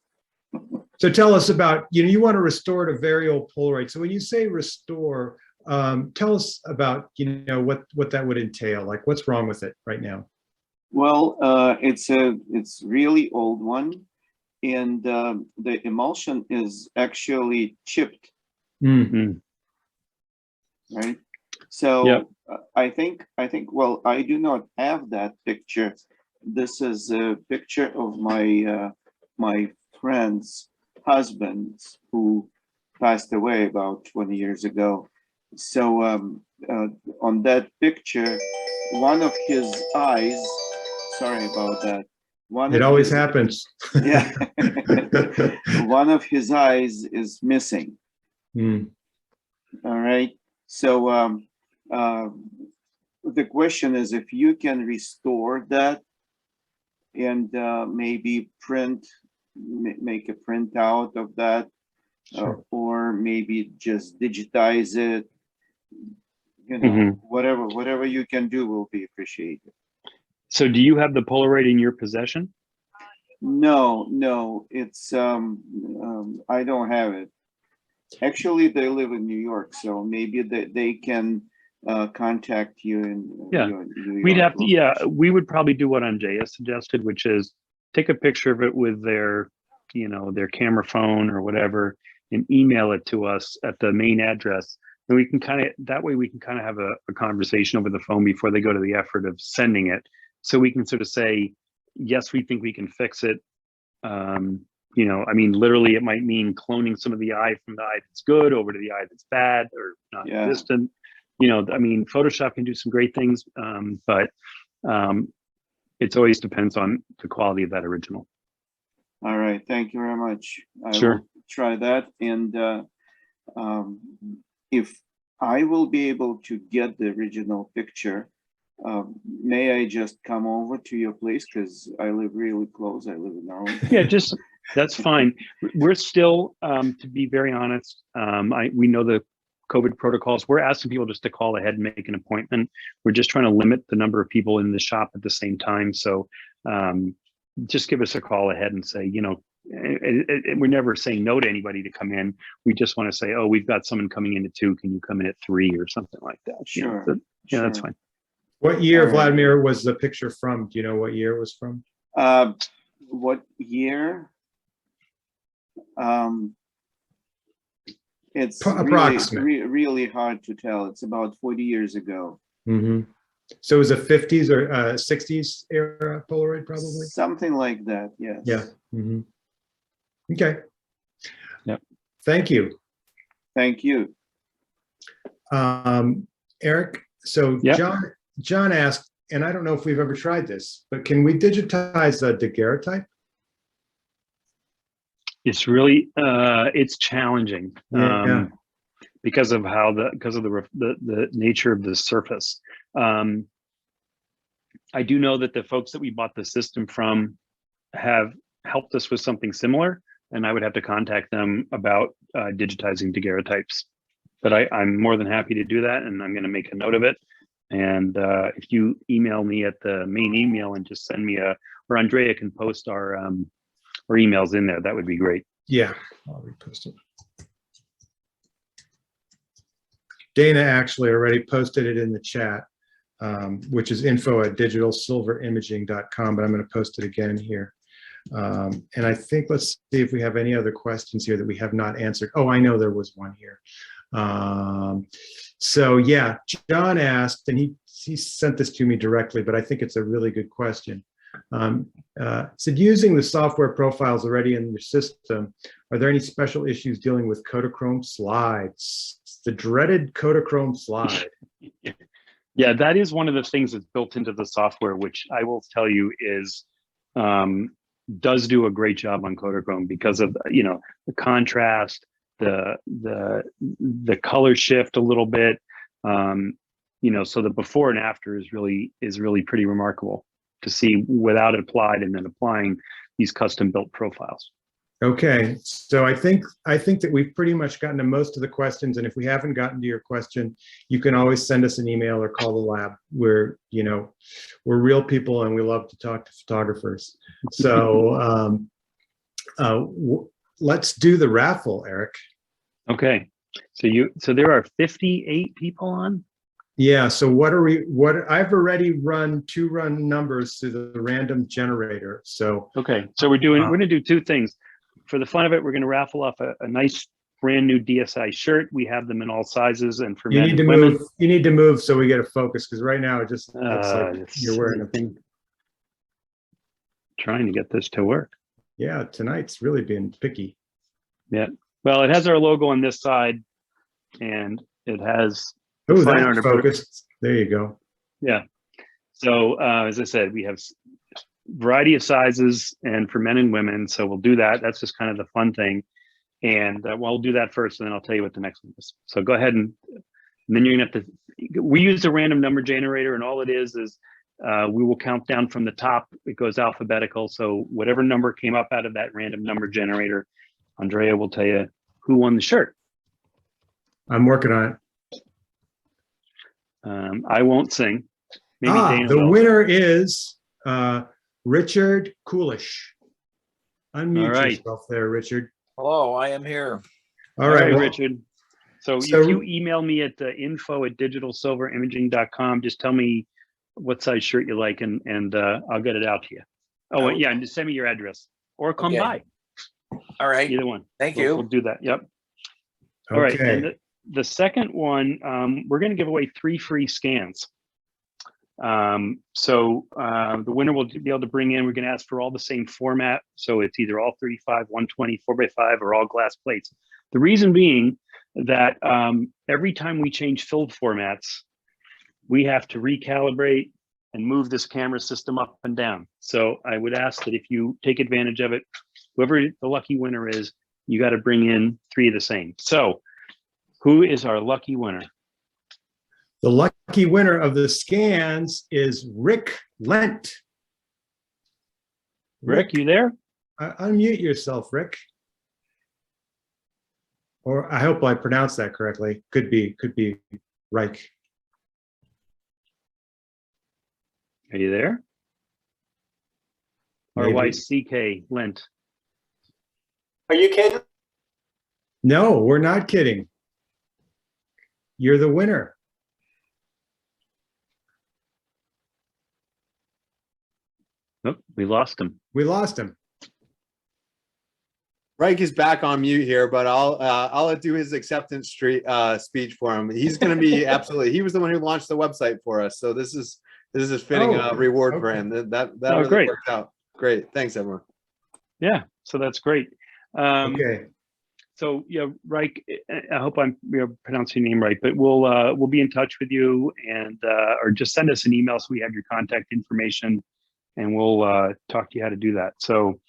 So tell us about, you want to restore a very old Polaroid. So when you say restore, tell us about, what that would entail. Like, what's wrong with it right now?
Well, it's really old one, and the emulsion is actually chipped.
Mm-hmm.
Right. So
yep.
I think, well, I do not have that picture. This is a picture of my my friend's husband who passed away about 20 years ago. So on that picture, one of his eyes, sorry about that.
It always happens.
Yeah. One of his eyes is missing.
Mm.
All right. So the question is if you can restore that and maybe make a printout of that,
Sure.
or maybe just digitize it, whatever you can do will be appreciated.
So do you have the Polaroid in your possession?
No, it's I don't have it. Actually, they live in New York, so maybe they can contact you in New York.
We'd have to, yeah, we would probably do what Andrea suggested, which is take a picture of it with their, their camera phone or whatever, and email it to us at the main address. And we can kind of, that way we can kind of have a conversation over the phone before they go to the effort of sending it. So we can sort of say, yes, we think we can fix it. You know, I mean, literally it might mean cloning some of the eye from the eye that's good over to the eye that's bad or non-existent. You know, I mean, Photoshop can do some great things, but it always depends on the quality of that original.
All right, thank you very much. I
Sure.
will try that. And if I will be able to get the original picture, may I just come over to your place? Because I live really close. I live in Maryland.
Yeah, just, that's fine. We're still, to be very honest, we know the COVID protocols. We're asking people just to call ahead and make an appointment. We're just trying to limit the number of people in the shop at the same time. So just give us a call ahead and say, you know, we're never saying no to anybody to come in. We just want to say, oh, we've got someone coming in at 2. Can you come in at 3 or something like that?
Sure.
You know, so, yeah, that's fine.
What year,
All right.
Vladimir, was the picture from? Do you know what year it was from?
What year? It's
Approximate.
really hard to tell. It's about 40 years ago.
Mm-hmm. So it was a 50s or 60s era Polaroid, probably?
Something like that, yes.
Yeah. Mm-hmm. Okay.
Yep.
Thank you.
Thank you.
Eric, so
Yep.
John asked, and I don't know if we've ever tried this, but can we digitize the daguerreotype?
It's really, it's challenging.
Yeah.
Because of how the nature of the surface. I do know that the folks that we bought the system from have helped us with something similar, and I would have to contact them about digitizing daguerreotypes. But I'm more than happy to do that, and I'm going to make a note of it. And if you email me at the main email and just send me or Andrea can post our emails in there, that would be great.
Yeah, I'll repost it. Dana actually already posted it in the chat, which is info@digitalsilverimaging.com, but I'm going to post it again here. And I think, let's see if we have any other questions here that we have not answered. Oh, I know there was one here. So yeah, John asked, and he sent this to me directly, but I think it's a really good question. Said, using the software profiles already in your system, are there any special issues dealing with Kodachrome slides? The dreaded Kodachrome slide.
Yeah, that is one of the things that's built into the software, which I will tell you is does do a great job on Kodachrome because of, you know, the contrast, the color shift a little bit, you know, so the before and after is really pretty remarkable to see without it applied and then applying these custom built profiles.
Okay, so I think that we've pretty much gotten to most of the questions, and if we haven't gotten to your question, you can always send us an email or call the lab. We're real people and we love to talk to photographers. So let's do the raffle, Eric.
Okay, so there are 58 people on.
Yeah, so I've already run 2 numbers through the random generator. So
okay, so we're gonna do 2 things. For the fun of it, we're going to raffle off a nice brand new DSI shirt. We have them in all sizes, and for men and women.
You need to move so we get a focus, because right now it just looks like you're wearing a thing.
Trying to get this to work.
Yeah, tonight's really been picky.
Yeah, well, it has our logo on this side, and it has.
Oh, that's focused. There you go.
Yeah. So as I said, we have variety of sizes and for men and women, so we'll do that. That's just kind of the fun thing, and we'll do that first, and then I'll tell you what the next one is. So go ahead, and then you're gonna have to, we use a random number generator, and all it is we will count down from the top. It goes alphabetical, so whatever number came up out of that random number generator, Andrea will tell you who won the shirt.
I'm working on it.
I won't sing. Maybe Dana
the
will.
winner is Richard Coolish. Unmute yourself there, Richard.
Hello, I am here.
All right, well,
Richard. So if you email me at info@digitalsilverimaging.com, just tell me what size shirt you like, and I'll get it out to you. Oh, yeah, and just send me your address or come by.
All right.
Either one.
Thank you.
We'll do that. Yep. All right, and
Okay.
the second one, we're going to give away 3 free scans. The winner will be able to bring in, we're going to ask for all the same format. So it's either all 35, 120, 4x5, or all glass plates. The reason being that every time we change filled formats, we have to recalibrate and move this camera system up and down. So I would ask that if you take advantage of it, whoever the lucky winner is, you got to bring in 3 of the same. So who is our lucky winner?
The lucky winner of the scans is Rick Lent.
Rick, you there?
Unmute yourself, Rick. Or I hope I pronounced that correctly. Could be Reich.
Are you there?
Maybe.
R-Y-C-K, Lent.
Are you kidding?
No, we're not kidding. You're the winner.
Nope, we lost him.
We lost him.
Reich is back on mute here, but I'll do his acceptance speech for him. He's going to be absolutely. He was the one who launched the website for us, so this is fitting reward for him. That really
great.
worked out. Great, thanks everyone.
Yeah, so that's great.
Okay.
So yeah, Reich, I hope I'm pronouncing your name right, but we'll be in touch with you, and or just send us an email so we have your contact information, and we'll talk to you how to do that. So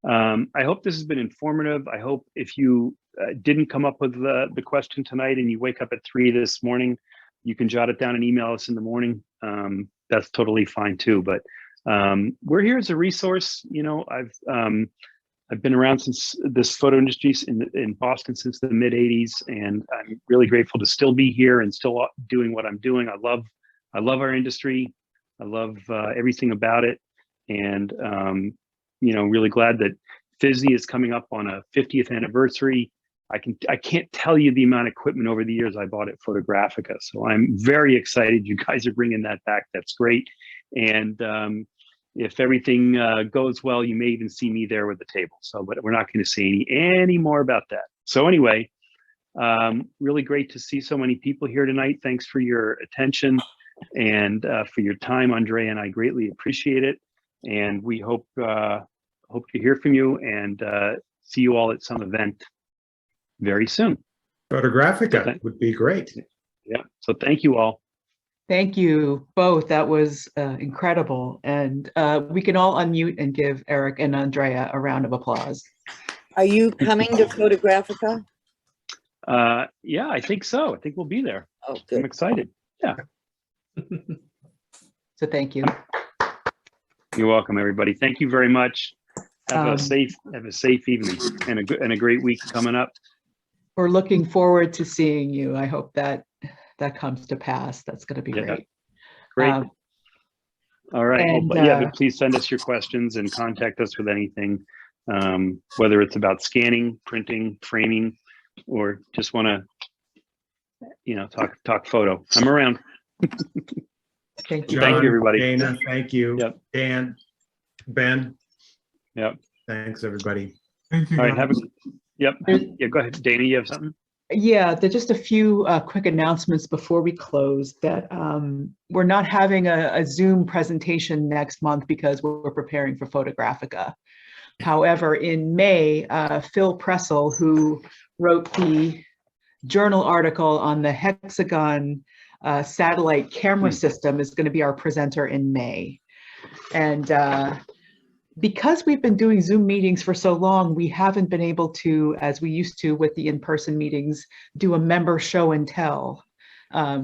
I hope this has been informative. I hope if you didn't come up with the question tonight and you wake up at 3 this morning, you can jot it down and email us in the morning. That's totally fine too. But we're here as a resource. You know, I've been around since this photo industry in Boston since the mid '80s, and I'm really grateful to still be here and still doing what I'm doing. I love our industry. I love everything about it, and you know, really glad that PHSNE is coming up on a 50th anniversary. I can't tell you the amount of equipment over the years I bought at Photographica. So I'm very excited you guys are bringing that back. That's great. And if everything goes well, you may even see me there with the table. So, but we're not going to say any more about that. So anyway, really great to see so many people here tonight. Thanks for your attention and for your time, Andrea, and I greatly appreciate it. And we hope to hear from you and see you all at some event very soon.
Photographica would be great.
Yeah. So thank you all.
Thank you both. That was incredible. And we can all unmute and give Eric and Andrea a round of applause.
Are you coming to Photographica?
Yeah, I think so. I think we'll be there.
Oh, good.
I'm excited. Yeah.
So thank you.
You're welcome, everybody. Thank you very much. Have a safe evening and a great week coming up.
We're looking forward to seeing you. I hope that comes to pass. That's going to be great.
Great. All right.
And,
but please send us your questions and contact us with anything, whether it's about scanning, printing, framing, or just want to, you know, talk photo. I'm around.
Thank you.
John,
thank you, everybody.
Dana, thank you.
Yep.
Dan, Ben.
Yep.
Thanks, everybody.
Thank you.
All right. Yep. Yeah. Go ahead, Dana. You have something?
Yeah, there's just a few quick announcements before we close that we're not having a Zoom presentation next month because we're preparing for Photographica. However, in May, Phil Pressel, who wrote the journal article on the hexagon satellite camera system, is going to be our presenter in May. And because we've been doing Zoom meetings for so long, we haven't been able to, as we used to with the in-person meetings, do a member show and tell,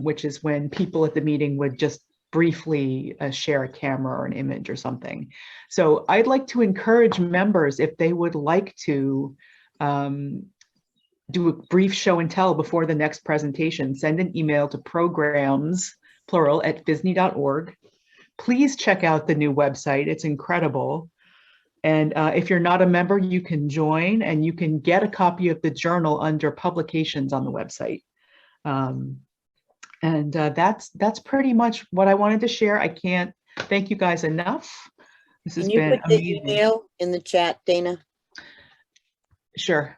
which is when people at the meeting would just briefly share a camera or an image or something. So I'd like to encourage members, if they would like to do a brief show and tell before the next presentation, send an email to programs, plural, @phsne.org. Please check out the new website. It's incredible. And if you're not a member, you can join and you can get a copy of the journal under publications on the website. That's pretty much what I wanted to share. I can't thank you guys enough. This has been amazing.
Can you put the email in the chat, Dana?
Sure.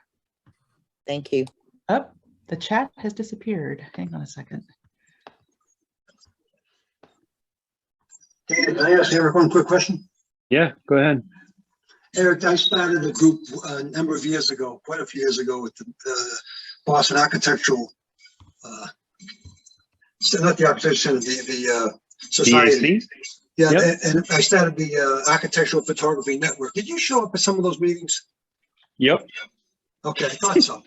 Thank you.
Up. The chat has disappeared. Hang on a second.
Can I ask Eric one quick question?
Yeah, go ahead.
Eric, I started a group a number of years ago, quite a few years ago, with the Boston Architectural, not the Architecture Center, the Society.
DSI?
Yeah,
Yep.
and I started the Architectural Photography Network. Did you show up at some of those meetings?
Yep.
Okay, I thought so.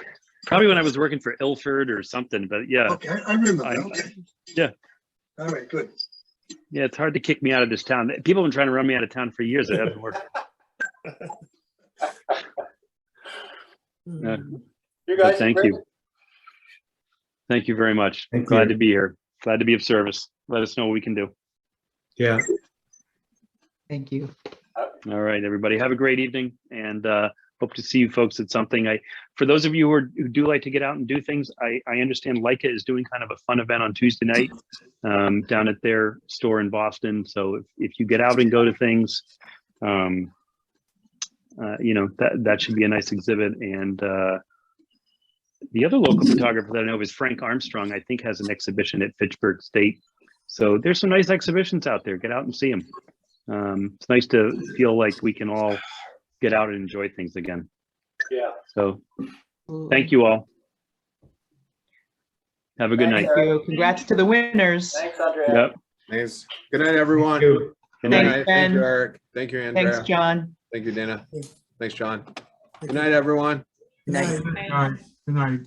Probably when I was working for Ilford or something, but yeah.
Okay, I remember.
I-
Okay.
Yeah.
All right, good.
Yeah, it's hard to kick me out of this town. People have been trying to run me out of town for years. It hasn't worked.
Mm.
You
But
guys,
thank you. Thank you very much.
Thank
Glad
you.
to be here. Glad to be of service. Let us know what we can do.
Yeah.
Thank you.
All right, everybody. Have a great evening, and hope to see you folks at something. For those of you who do like to get out and do things, I understand Leica is doing kind of a fun event on Tuesday night down at their store in Boston. So if you get out and go to things, you know, that should be a nice exhibit. And the other local photographer that I know is Frank Armstrong, I think has an exhibition at Fitchburg State. So there's some nice exhibitions out there. Get out and see them. It's nice to feel like we can all get out and enjoy things again.
Yeah.
So thank you all. Have a good night.
Thank you. Congrats to the winners.
Thanks, Andrea.
Yep.
Thanks. Good night, everyone.
Thank you.
Good
Thanks,
night.
Thank you,
Ben.
Eric. Thank you, Andrea.
Thanks, John.
Thank you, Dana. Thanks, John. Good night, everyone.
Good night.
Good night.